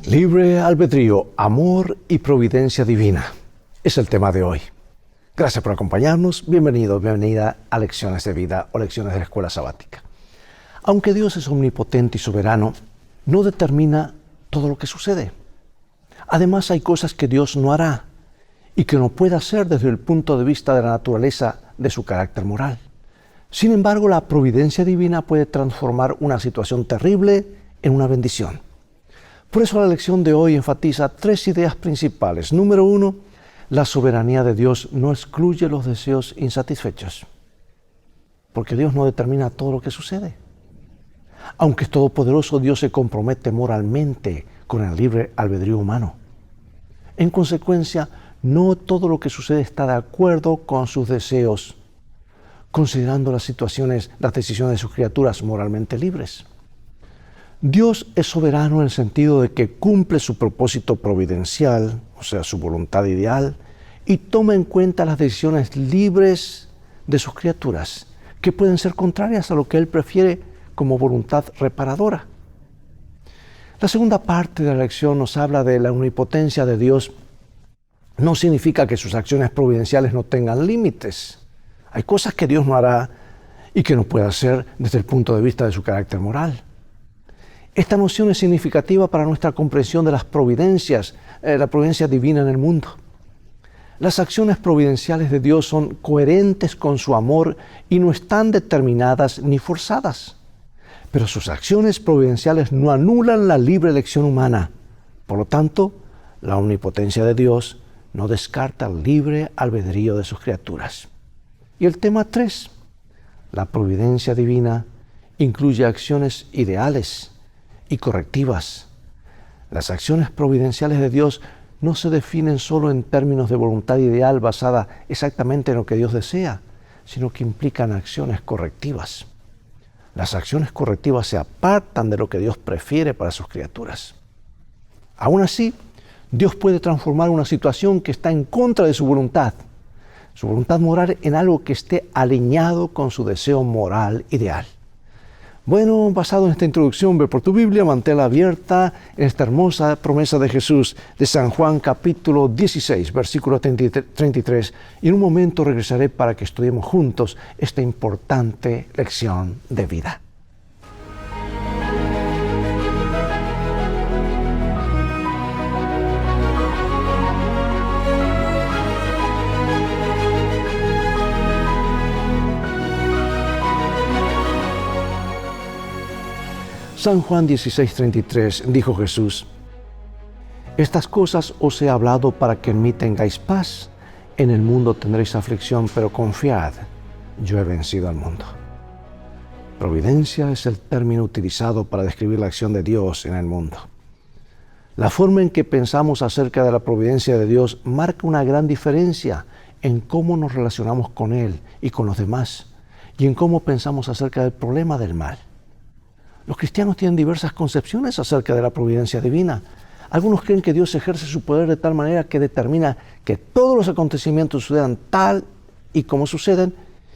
Libre albedrío, amor y providencia divina es el tema de hoy. Gracias por acompañarnos. Bienvenido, bienvenida a Lecciones de Vida o Lecciones de la Escuela Sabática. Aunque Dios es omnipotente y soberano, no determina todo lo que sucede. Además, hay cosas que Dios no hará y que no puede hacer desde el punto de vista de la naturaleza de su carácter moral. Sin embargo, la providencia divina puede transformar una situación terrible en una bendición. Por eso la lección de hoy enfatiza tres ideas principales. Número 1, la soberanía de Dios no excluye los deseos insatisfechos, porque Dios no determina todo lo que sucede. Aunque es todopoderoso, Dios se compromete moralmente con el libre albedrío humano. En consecuencia, no todo lo que sucede está de acuerdo con sus deseos, considerando las decisiones de sus criaturas moralmente libres. Dios es soberano en el sentido de que cumple su propósito providencial, o sea, su voluntad ideal, y toma en cuenta las decisiones libres de sus criaturas, que pueden ser contrarias a lo que Él prefiere como voluntad reparadora. La segunda parte de la lección nos habla de la omnipotencia de Dios. No significa que sus acciones providenciales no tengan límites. Hay cosas que Dios no hará y que no puede hacer desde el punto de vista de su carácter moral. Esta noción es significativa para nuestra comprensión de las providencias, la providencia divina en el mundo. Las acciones providenciales de Dios son coherentes con su amor y no están determinadas ni forzadas. Pero sus acciones providenciales no anulan la libre elección humana. Por lo tanto, la omnipotencia de Dios no descarta el libre albedrío de sus criaturas. Y el tema 3, la providencia divina incluye acciones ideales y correctivas. Las acciones providenciales de Dios no se definen solo en términos de voluntad ideal basada exactamente en lo que Dios desea, sino que implican acciones correctivas. Las acciones correctivas se apartan de lo que Dios prefiere para sus criaturas. Aún así, Dios puede transformar una situación que está en contra de su voluntad moral, en algo que esté alineado con su deseo moral ideal. Bueno, basado en esta introducción, ve por tu Biblia, manténla abierta en esta hermosa promesa de Jesús de San Juan capítulo 16, versículo 33. Y en un momento regresaré para que estudiemos juntos esta importante lección de vida. San Juan 16:33 dijo Jesús: estas cosas os he hablado para que en mí tengáis paz. En el mundo tendréis aflicción, pero confiad, yo he vencido al mundo. Providencia es el término utilizado para describir la acción de Dios en el mundo. La forma en que pensamos acerca de la providencia de Dios marca una gran diferencia en cómo nos relacionamos con Él y con los demás, y en cómo pensamos acerca del problema del mal. Los cristianos tienen diversas concepciones acerca de la providencia divina. Algunos creen que Dios ejerce su poder de tal manera que determina que todos los acontecimientos sucedan tal y como suceden,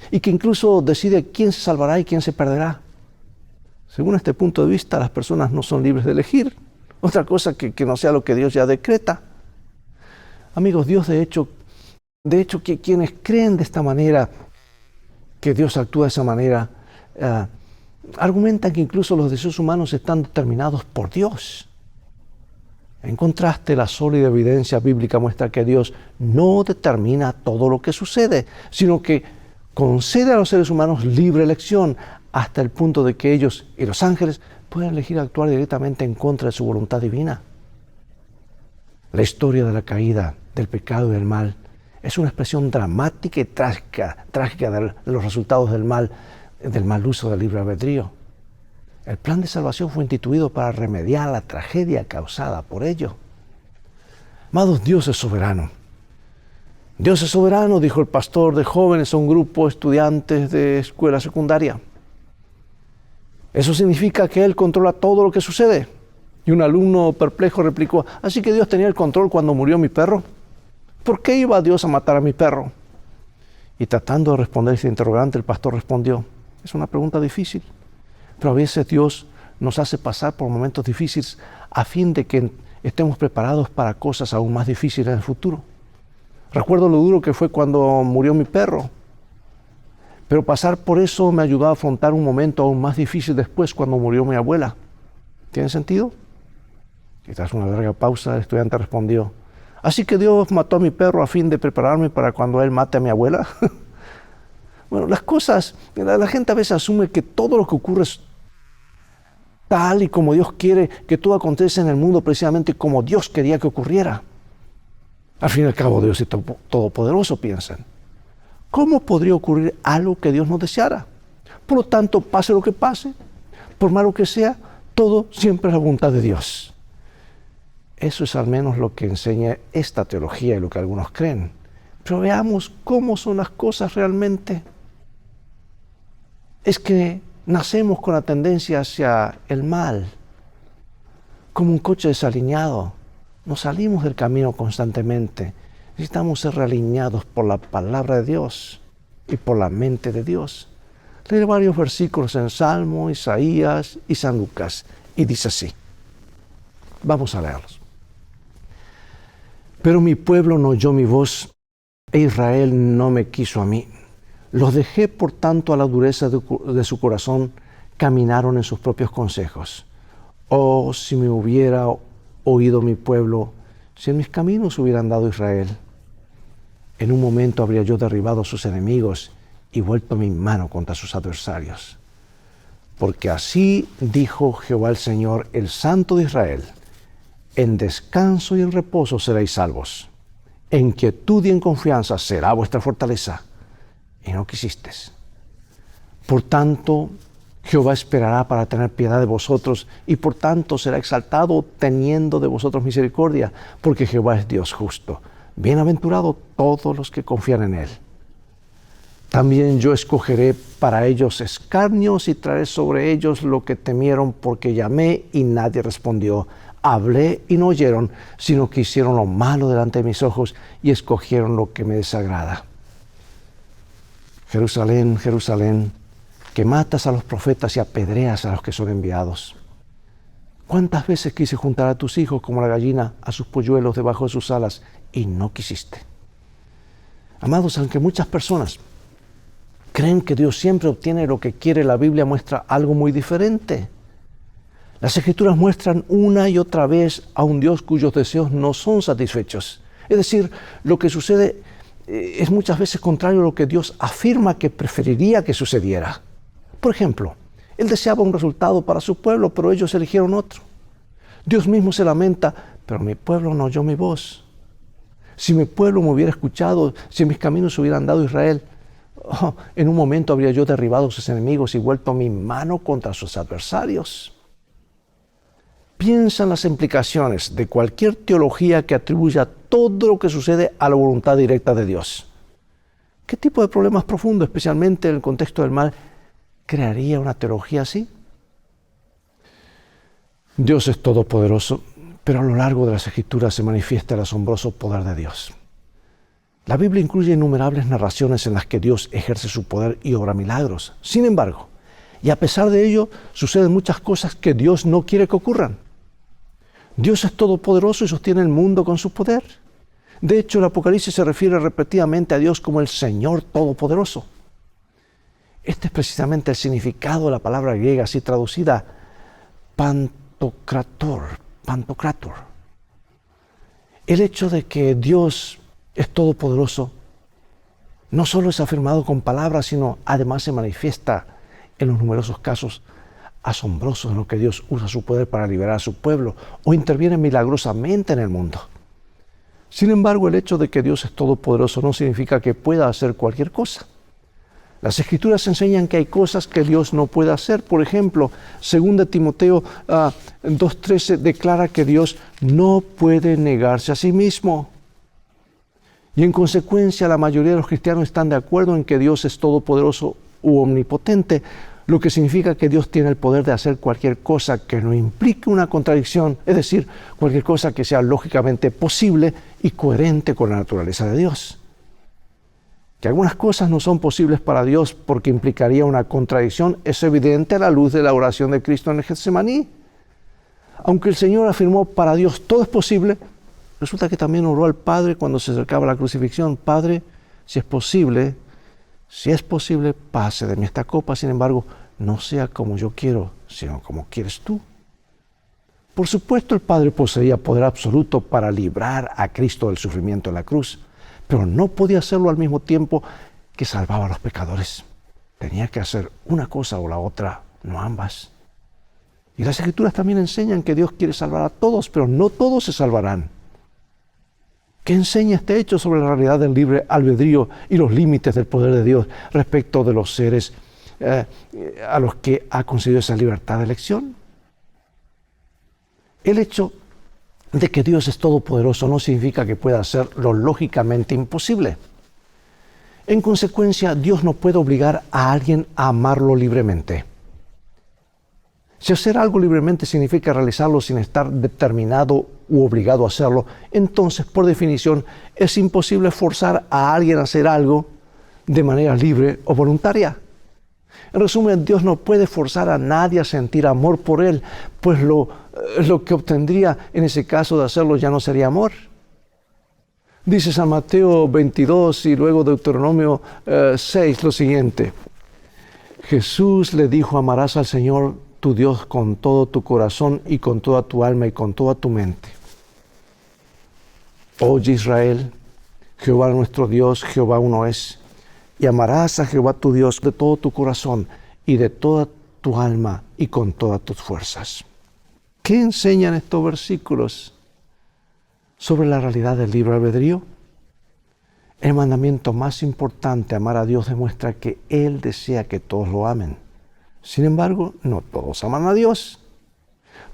y que incluso decide quién se salvará y quién se perderá. Según este punto de vista, las personas no son libres de elegir otra cosa que no sea lo que Dios ya decreta. Amigos, Dios de hecho que quienes creen de esta manera, que Dios actúa de esa manera, argumentan que incluso los deseos humanos están determinados por Dios. En contraste, la sólida evidencia bíblica muestra que Dios no determina todo lo que sucede, sino que concede a los seres humanos libre elección hasta el punto de que ellos y los ángeles pueden elegir actuar directamente en contra de su voluntad divina. La historia de la caída, del pecado y del mal es una expresión dramática y trágica de los resultados del mal uso del libre albedrío. El plan de salvación fue instituido para remediar la tragedia causada por ello. Amados, Dios es soberano. Dios es soberano, dijo el pastor de jóvenes a un grupo de estudiantes de escuela secundaria. Eso significa que Él controla todo lo que sucede. Y un alumno perplejo replicó: ¿así que Dios tenía el control cuando murió mi perro? ¿Por qué iba Dios a matar a mi perro? Y tratando de responder ese interrogante, el pastor respondió: es una pregunta difícil, pero a veces Dios nos hace pasar por momentos difíciles a fin de que estemos preparados para cosas aún más difíciles en el futuro. Recuerdo lo duro que fue cuando murió mi perro, pero pasar por eso me ayudó a afrontar un momento aún más difícil después cuando murió mi abuela. ¿Tiene sentido? Y tras una larga pausa, el estudiante respondió: ¿así que Dios mató a mi perro a fin de prepararme para cuando Él mate a mi abuela? Bueno, las cosas, la gente a veces asume que todo lo que ocurre es tal y como Dios quiere, que todo acontece en el mundo precisamente como Dios quería que ocurriera. Al fin y al cabo, Dios es todopoderoso, piensan. ¿Cómo podría ocurrir algo que Dios no deseara? Por lo tanto, pase lo que pase, por malo que sea, todo siempre es la voluntad de Dios. Eso es al menos lo que enseña esta teología y lo que algunos creen. Pero veamos cómo son las cosas realmente. Es que nacemos con la tendencia hacia el mal, como un coche desalineado. Nos salimos del camino constantemente. Necesitamos ser realineados por la palabra de Dios y por la mente de Dios. Leer varios versículos en Salmo, Isaías y San Lucas. Y dice así. Vamos a leerlos. Pero mi pueblo no oyó mi voz, e Israel no me quiso a mí. Los dejé, por tanto, a la dureza de su corazón, caminaron en sus propios consejos. Oh, si me hubiera oído mi pueblo, si en mis caminos hubiera andado Israel. En un momento habría yo derribado a sus enemigos y vuelto mi mano contra sus adversarios. Porque así dijo Jehová el Señor, el Santo de Israel: en descanso y en reposo seréis salvos. En quietud y en confianza será vuestra fortaleza. Y no quisistes. Por tanto, Jehová esperará para tener piedad de vosotros, y por tanto será exaltado teniendo de vosotros misericordia, porque Jehová es Dios justo. Bienaventurado todos los que confían en Él. También yo escogeré para ellos escarnios y traeré sobre ellos lo que temieron, porque llamé y nadie respondió. Hablé y no oyeron, sino que hicieron lo malo delante de mis ojos y escogieron lo que me desagrada. Jerusalén, Jerusalén, que matas a los profetas y apedreas a los que son enviados. ¿Cuántas veces quise juntar a tus hijos como la gallina a sus polluelos debajo de sus alas y no quisiste? Amados, aunque muchas personas creen que Dios siempre obtiene lo que quiere, la Biblia muestra algo muy diferente. Las Escrituras muestran una y otra vez a un Dios cuyos deseos no son satisfechos. Es decir, lo que sucede es muchas veces contrario a lo que Dios afirma que preferiría que sucediera. Por ejemplo, Él deseaba un resultado para su pueblo, pero ellos eligieron otro. Dios mismo se lamenta: pero mi pueblo no oyó mi voz. Si mi pueblo me hubiera escuchado, si en mis caminos hubiera andado Israel, en un momento habría yo derribado a sus enemigos y vuelto mi mano contra sus adversarios. Piensa en las implicaciones de cualquier teología que atribuya todo lo que sucede a la voluntad directa de Dios. ¿Qué tipo de problemas profundos, especialmente en el contexto del mal, crearía una teología así? Dios es todopoderoso, pero a lo largo de las Escrituras se manifiesta el asombroso poder de Dios. La Biblia incluye innumerables narraciones en las que Dios ejerce su poder y obra milagros. Sin embargo, y a pesar de ello, suceden muchas cosas que Dios no quiere que ocurran. Dios es todopoderoso y sostiene el mundo con su poder. De hecho, el Apocalipsis se refiere repetidamente a Dios como el Señor Todopoderoso. Este es precisamente el significado de la palabra griega así traducida: pantocrator. El hecho de que Dios es todopoderoso no solo es afirmado con palabras, sino además se manifiesta en los numerosos casos asombrosos en los que Dios usa su poder para liberar a su pueblo o interviene milagrosamente en el mundo. Sin embargo, el hecho de que Dios es todopoderoso no significa que pueda hacer cualquier cosa. Las Escrituras enseñan que hay cosas que Dios no puede hacer. Por ejemplo, 2 Timoteo 2:13 declara que Dios no puede negarse a sí mismo. Y en consecuencia, la mayoría de los cristianos están de acuerdo en que Dios es todopoderoso u omnipotente, lo que significa que Dios tiene el poder de hacer cualquier cosa que no implique una contradicción, es decir, cualquier cosa que sea lógicamente posible y coherente con la naturaleza de Dios. Que algunas cosas no son posibles para Dios porque implicaría una contradicción es evidente a la luz de la oración de Cristo en el Getsemaní. Aunque el Señor afirmó, para Dios todo es posible, resulta que también oró al Padre cuando se acercaba a la crucifixión. Padre, si es posible, pase de mí esta copa. Sin embargo, no sea como yo quiero, sino como quieres tú. Por supuesto, el Padre poseía poder absoluto para librar a Cristo del sufrimiento en la cruz, pero no podía hacerlo al mismo tiempo que salvaba a los pecadores. Tenía que hacer una cosa o la otra, no ambas. Y las Escrituras también enseñan que Dios quiere salvar a todos, pero no todos se salvarán. ¿Qué enseña este hecho sobre la realidad del libre albedrío y los límites del poder de Dios respecto de los seres a los que ha concedido esa libertad de elección? El hecho de que Dios es todopoderoso no significa que pueda hacer lo lógicamente imposible. En consecuencia, Dios no puede obligar a alguien a amarlo libremente. Si hacer algo libremente significa realizarlo sin estar determinado u obligado a hacerlo, entonces, por definición, es imposible forzar a alguien a hacer algo de manera libre o voluntaria. En resumen, Dios no puede forzar a nadie a sentir amor por Él, pues lo que obtendría en ese caso de hacerlo ya no sería amor. Dice San Mateo 22 y luego Deuteronomio 6 lo siguiente. Jesús le dijo, amarás al Señor tu Dios con todo tu corazón y con toda tu alma y con toda tu mente. Oye Israel, Jehová nuestro Dios, Jehová uno es. Y amarás a Jehová tu Dios de todo tu corazón y de toda tu alma y con todas tus fuerzas. ¿Qué enseñan estos versículos sobre la realidad del libre albedrío? El mandamiento más importante, amar a Dios, demuestra que Él desea que todos lo amen. Sin embargo, no todos aman a Dios.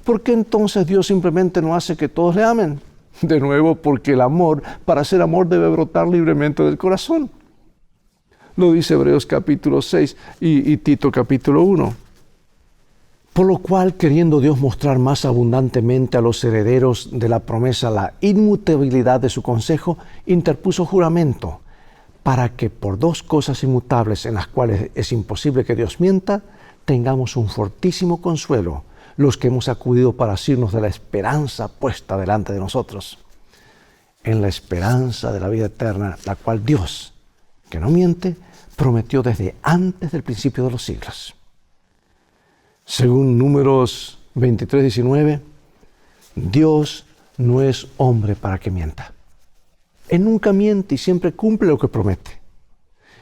¿Por qué entonces Dios simplemente no hace que todos le amen? De nuevo, porque el amor, para ser amor, debe brotar libremente del corazón. Lo dice Hebreos capítulo 6 y Tito capítulo 1. Por lo cual, queriendo Dios mostrar más abundantemente a los herederos de la promesa la inmutabilidad de su consejo, interpuso juramento, para que por dos cosas inmutables en las cuales es imposible que Dios mienta, tengamos un fortísimo consuelo, los que hemos acudido para asirnos de la esperanza puesta delante de nosotros, en la esperanza de la vida eterna, la cual Dios, que no miente, prometió desde antes del principio de los siglos. Según Números 23:19, Dios no es hombre para que mienta. Él nunca miente y siempre cumple lo que promete.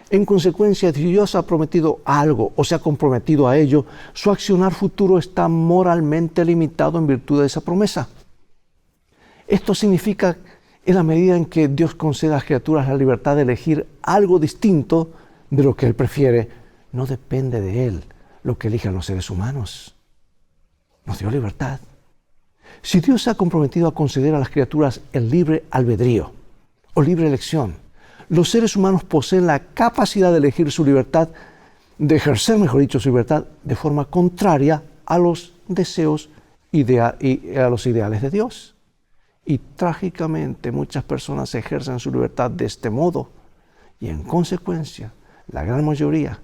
En consecuencia, si Dios ha prometido algo o se ha comprometido a ello, su accionar futuro está moralmente limitado en virtud de esa promesa. Esto significa, en la medida en que Dios concede a las criaturas la libertad de elegir algo distinto de lo que Él prefiere, no depende de Él lo que elijan los seres humanos. Nos dio libertad. Si Dios se ha comprometido a conceder a las criaturas el libre albedrío o libre elección, los seres humanos poseen la capacidad de elegir su libertad, de ejercer, mejor dicho, su libertad de forma contraria a los deseos y a los ideales de Dios. Y trágicamente muchas personas ejercen su libertad de este modo y en consecuencia la gran mayoría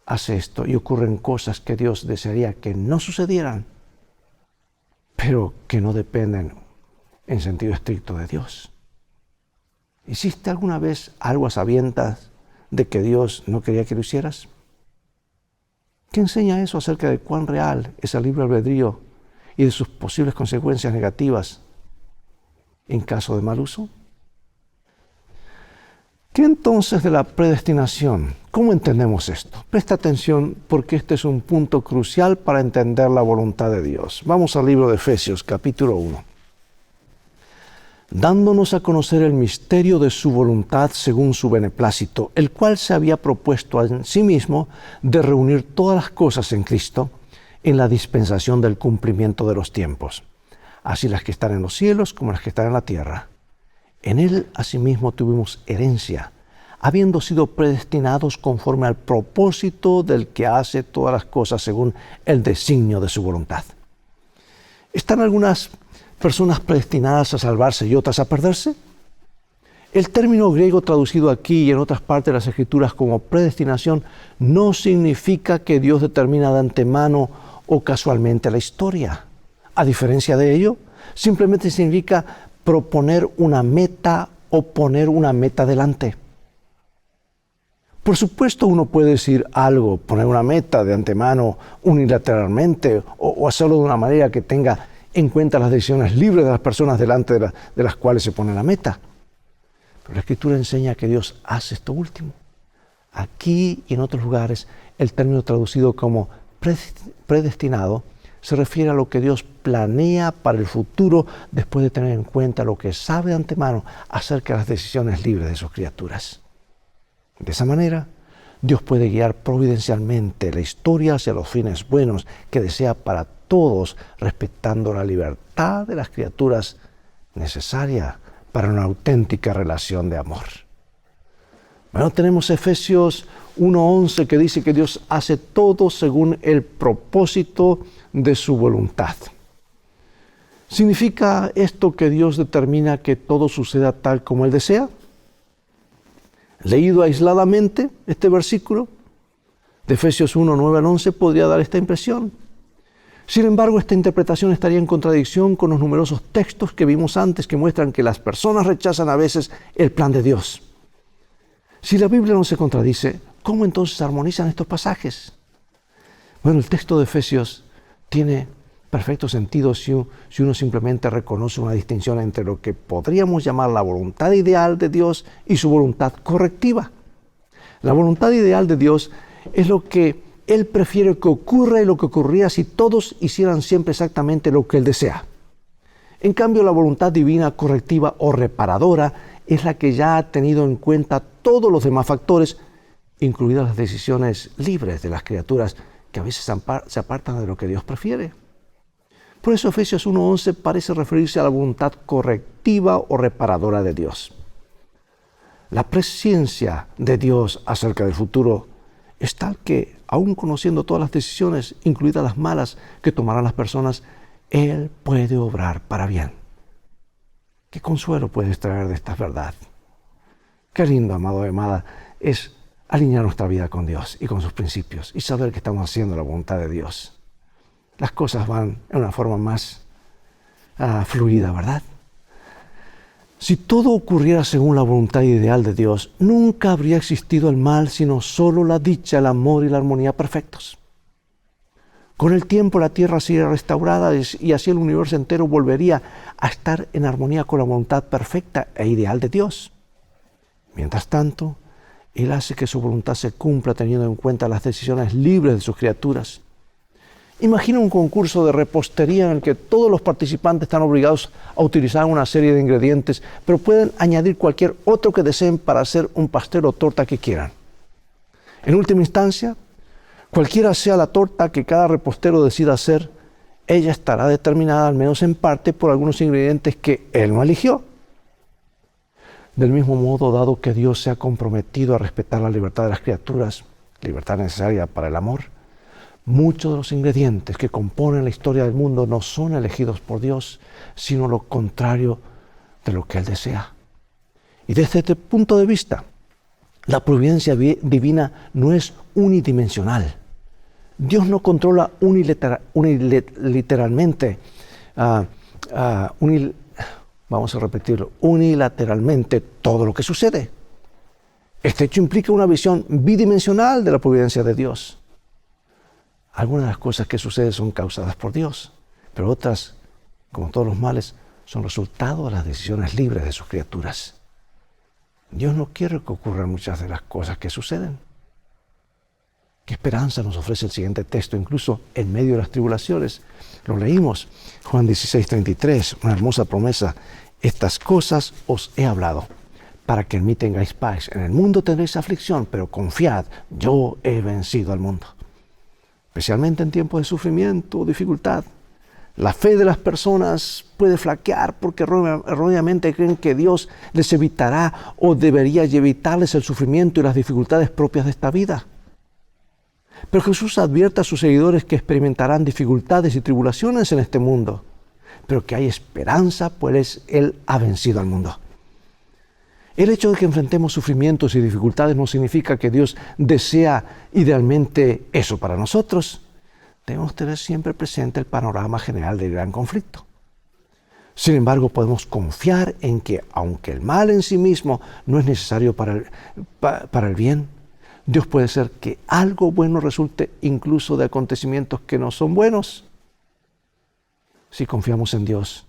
hace esto y ocurren cosas que Dios desearía que no sucedieran, pero que no dependen en sentido estricto de Dios. ¿Hiciste alguna vez algo a sabiendas de que Dios no quería que lo hicieras? ¿Qué enseña eso acerca de cuán real es el libre albedrío y de sus posibles consecuencias negativas en caso de mal uso? ¿Qué entonces de la predestinación? ¿Cómo entendemos esto? Presta atención porque este es un punto crucial para entender la voluntad de Dios. Vamos al libro de Efesios, capítulo 1. Dándonos a conocer el misterio de su voluntad según su beneplácito, el cual se había propuesto en sí mismo de reunir todas las cosas en Cristo en la dispensación del cumplimiento de los tiempos, así las que están en los cielos como las que están en la tierra. En Él asimismo tuvimos herencia, habiendo sido predestinados conforme al propósito del que hace todas las cosas según el designio de su voluntad. ¿Están algunas personas predestinadas a salvarse y otras a perderse? El término griego traducido aquí y en otras partes de las Escrituras como predestinación no significa que Dios determina de antemano o casualmente la historia. A diferencia de ello, simplemente significa proponer una meta o poner una meta delante. Por supuesto, uno puede decir algo, poner una meta de antemano unilateralmente o hacerlo de una manera que tenga en cuenta las decisiones libres de las personas delante de las cuales se pone la meta. Pero la Escritura enseña que Dios hace esto último. Aquí y en otros lugares, el término traducido como predestinado se refiere a lo que Dios planea para el futuro después de tener en cuenta lo que sabe de antemano acerca de las decisiones libres de sus criaturas. De esa manera, Dios puede guiar providencialmente la historia hacia los fines buenos que desea para todos, respetando la libertad de las criaturas necesaria para una auténtica relación de amor. Bueno, tenemos Efesios 1:11 que dice que Dios hace todo según el propósito de su voluntad. ¿Significa esto que Dios determina que todo suceda tal como Él desea? Leído aisladamente, este versículo de Efesios 1:9-11 podría dar esta impresión. Sin embargo, esta interpretación estaría en contradicción con los numerosos textos que vimos antes que muestran que las personas rechazan a veces el plan de Dios. Si la Biblia no se contradice, ¿cómo entonces armonizan estos pasajes? Bueno, el texto de Efesios tiene perfecto sentido si uno simplemente reconoce una distinción entre lo que podríamos llamar la voluntad ideal de Dios y su voluntad correctiva. La voluntad ideal de Dios es lo que Él prefiere que ocurra y lo que ocurriría si todos hicieran siempre exactamente lo que Él desea. En cambio, la voluntad divina correctiva o reparadora es la que ya ha tenido en cuenta todos los demás factores, incluidas las decisiones libres de las criaturas que a veces se apartan de lo que Dios prefiere. Por eso Efesios 1:11 parece referirse a la voluntad correctiva o reparadora de Dios. La presciencia de Dios acerca del futuro es tal que, aun conociendo todas las decisiones, incluidas las malas que tomarán las personas, Él puede obrar para bien. ¿Qué consuelo puede extraer de esta verdad? Qué lindo, amado y amada, es alinear nuestra vida con Dios y con sus principios y saber que estamos haciendo la voluntad de Dios. Las cosas van en una forma más fluida, ¿verdad? Si todo ocurriera según la voluntad ideal de Dios, nunca habría existido el mal, sino solo la dicha, el amor y la armonía perfectos. Con el tiempo la tierra sería restaurada y así el universo entero volvería a estar en armonía con la voluntad perfecta e ideal de Dios. Mientras tanto, Él hace que su voluntad se cumpla teniendo en cuenta las decisiones libres de sus criaturas. Imagina un concurso de repostería en el que todos los participantes están obligados a utilizar una serie de ingredientes, pero pueden añadir cualquier otro que deseen para hacer un pastel o torta que quieran. En última instancia, cualquiera sea la torta que cada repostero decida hacer, ella estará determinada al menos en parte por algunos ingredientes que él no eligió. Del mismo modo, dado que Dios se ha comprometido a respetar la libertad de las criaturas, libertad necesaria para el amor, muchos de los ingredientes que componen la historia del mundo no son elegidos por Dios, sino lo contrario de lo que Él desea. Y desde este punto de vista, la providencia divina no es unidimensional. Dios no controla unilateralmente todo lo que sucede. Este hecho implica una visión bidimensional de la providencia de Dios. Algunas de las cosas que suceden son causadas por Dios, pero otras, como todos los males, son resultado de las decisiones libres de sus criaturas. Dios no quiere que ocurran muchas de las cosas que suceden. ¿Qué esperanza nos ofrece el siguiente texto, incluso en medio de las tribulaciones? Lo leímos, Juan 16:33, una hermosa promesa. Estas cosas os he hablado, para que en mí tengáis paz. En el mundo tendréis aflicción, pero confiad, yo he vencido al mundo. Especialmente en tiempos de sufrimiento o dificultad. La fe de las personas puede flaquear porque erróneamente creen que Dios les evitará o debería evitarles el sufrimiento y las dificultades propias de esta vida. Pero Jesús advierte a sus seguidores que experimentarán dificultades y tribulaciones en este mundo, pero que hay esperanza, pues Él ha vencido al mundo. El hecho de que enfrentemos sufrimientos y dificultades no significa que Dios desea idealmente eso para nosotros. debemos tener siempre presente el panorama general del gran conflicto. Sin embargo, podemos confiar en que, aunque el mal en sí mismo no es necesario para el bien, Dios puede hacer que algo bueno resulte incluso de acontecimientos que no son buenos. Si confiamos en Dios,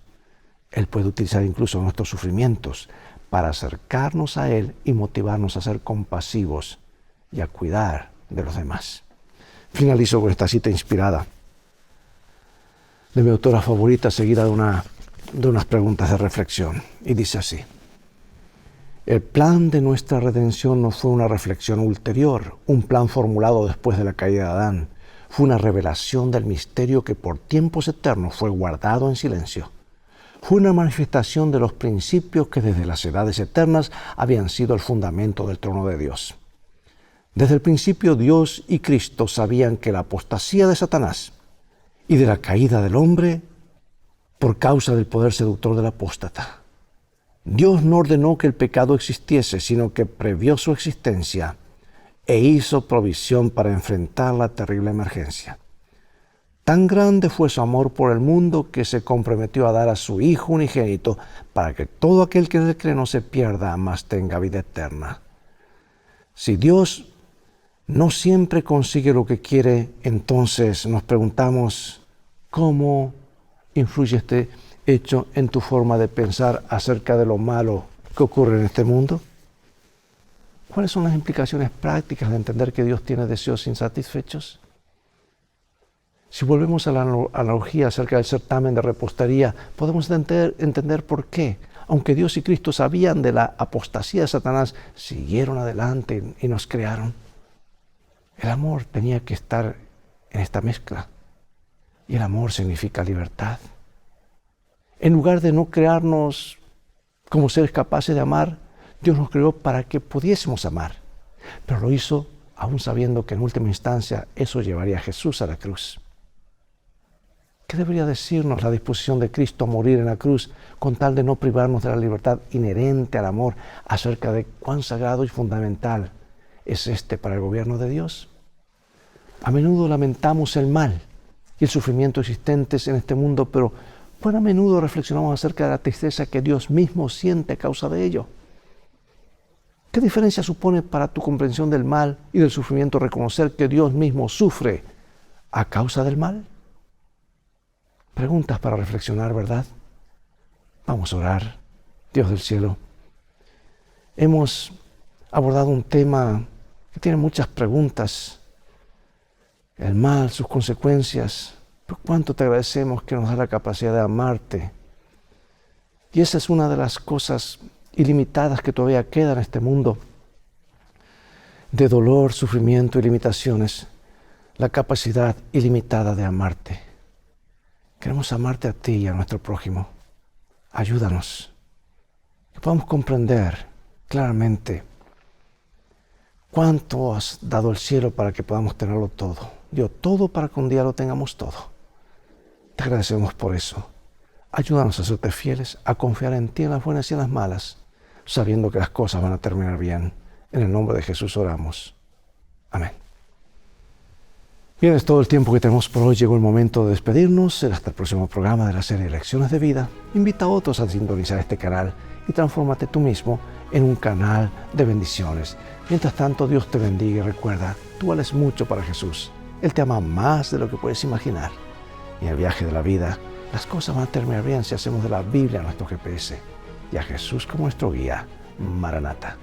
Él puede utilizar incluso nuestros sufrimientos para acercarnos a Él y motivarnos a ser compasivos y a cuidar de los demás. Finalizo con esta cita inspirada de mi autora favorita, seguida de unas preguntas de reflexión. Y dice así: el plan de nuestra redención no fue una reflexión ulterior, un plan formulado después de la caída de Adán. Fue una revelación del misterio que por tiempos eternos fue guardado en silencio. Fue una manifestación de los principios que desde las edades eternas habían sido el fundamento del trono de Dios. Desde el principio Dios y Cristo sabían que la apostasía de Satanás y de la caída del hombre por causa del poder seductor del apóstata. Dios no ordenó que el pecado existiese, sino que previó su existencia e hizo provisión para enfrentar la terrible emergencia. Tan grande fue su amor por el mundo que se comprometió a dar a su Hijo unigénito para que todo aquel que en él cree no se pierda, mas tenga vida eterna. Si Dios no siempre consigue lo que quiere, entonces nos preguntamos, ¿cómo influye este hecho en tu forma de pensar acerca de lo malo que ocurre en este mundo? ¿Cuáles son las implicaciones prácticas de entender que Dios tiene deseos insatisfechos? Si volvemos a la analogía acerca del certamen de repostería, podemos entender por qué, aunque Dios y Cristo sabían de la apostasía de Satanás, siguieron adelante y nos crearon. El amor tenía que estar en esta mezcla. Y el amor significa libertad. En lugar de no crearnos como seres capaces de amar, Dios nos creó para que pudiésemos amar. Pero lo hizo aún sabiendo que en última instancia eso llevaría a Jesús a la cruz. ¿Qué debería decirnos la disposición de Cristo a morir en la cruz con tal de no privarnos de la libertad inherente al amor acerca de cuán sagrado y fundamental es este para el gobierno de Dios? A menudo lamentamos el mal y el sufrimiento existentes en este mundo, pero a menudo reflexionamos acerca de la tristeza que Dios mismo siente a causa de ello. ¿Qué diferencia supone para tu comprensión del mal y del sufrimiento reconocer que Dios mismo sufre a causa del mal? Preguntas para reflexionar, ¿verdad? Vamos a orar. Dios del cielo, hemos abordado un tema que tiene muchas preguntas. El mal, sus consecuencias. Pero cuánto te agradecemos que nos da la capacidad de amarte. Y esa es una de las cosas ilimitadas que todavía queda en este mundo de dolor, sufrimiento y limitaciones. La capacidad ilimitada de amarte. Queremos amarte a ti y a nuestro prójimo. Ayúdanos. Que podamos comprender claramente cuánto has dado el cielo para que podamos tenerlo todo. Dio todo para que un día lo tengamos todo. Te agradecemos por eso. Ayúdanos a serte fieles, a confiar en ti en las buenas y en las malas, sabiendo que las cosas van a terminar bien. En el nombre de Jesús oramos. Amén. Bien, es todo el tiempo que tenemos por hoy. Llegó el momento de despedirnos. Hasta el próximo programa de la serie Lecciones de Vida. Invita a otros a sintonizar este canal y transfórmate tú mismo en un canal de bendiciones. Mientras tanto, Dios te bendiga y recuerda, tú vales mucho para Jesús. Él te ama más de lo que puedes imaginar. Y en el viaje de la vida, las cosas van a terminar bien si hacemos de la Biblia nuestro GPS y a Jesús como nuestro guía. Maranata.